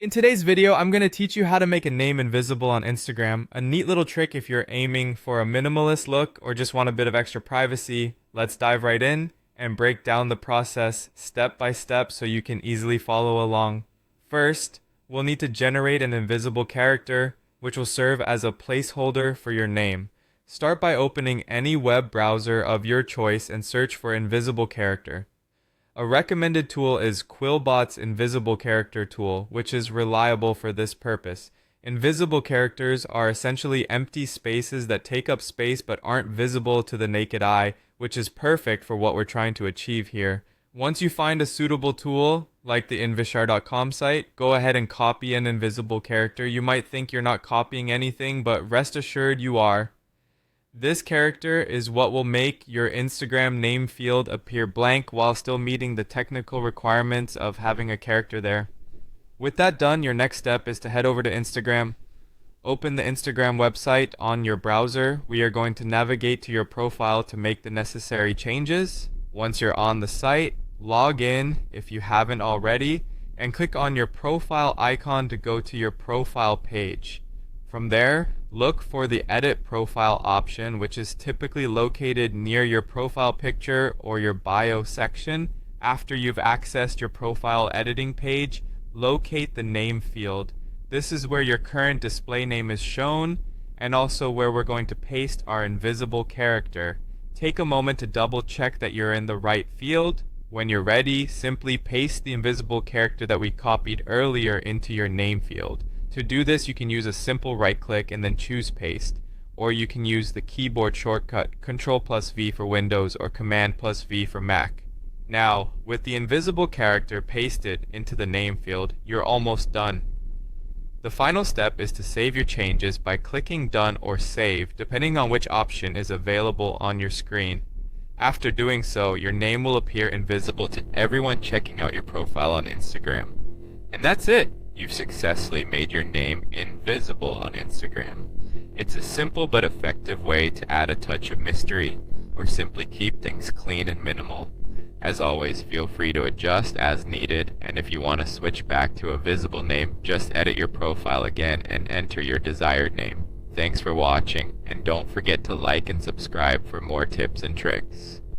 In today's video, I'm going to teach you how to make a name invisible on Instagram. A neat little trick if you're aiming for a minimalist look or just want a bit of extra privacy. Let's dive right in and break down the process step by step so you can easily follow along. First, we'll need to generate an invisible character, which will serve as a placeholder for your name. Start by opening any web browser of your choice and search for invisible character. A recommended tool is Quillbot's Invisible Character tool, which is reliable for this purpose. Invisible characters are essentially empty spaces that take up space but aren't visible to the naked eye, which is perfect for what we're trying to achieve here. Once you find a suitable tool, like the Invishar.com site, go ahead and copy an invisible character. You might think you're not copying anything, but rest assured you are. This character is what will make your Instagram name field appear blank while still meeting the technical requirements of having a character there. With that done, your next step is to head over to Instagram. Open the Instagram website on your browser. We are going to navigate to your profile to make the necessary changes. Once you're on the site, log in if you haven't already, and click on your profile icon to go to your profile page. From there, look for the Edit Profile option, which is typically located near your profile picture or your bio section. After you've accessed your profile editing page, locate the name field. This is where your current display name is shown, and also where we're going to paste our invisible character. Take a moment to double check that you're in the right field. When you're ready, simply paste the invisible character that we copied earlier into your name field. To do this, you can use a simple right click and then choose paste, or you can use the keyboard shortcut Ctrl+V for Windows or Command+V for Mac. Now, with the invisible character pasted into the name field, you're almost done. The final step is to save your changes by clicking Done or Save, depending on which option is available on your screen. After doing so, your name will appear invisible to everyone checking out your profile on Instagram. And that's it! You've successfully made your name invisible on Instagram. It's a simple but effective way to add a touch of mystery, or simply keep things clean and minimal. As always, feel free to adjust as needed, and if you want to switch back to a visible name, just edit your profile again and enter your desired name. Thanks for watching, and don't forget to like and subscribe for more tips and tricks.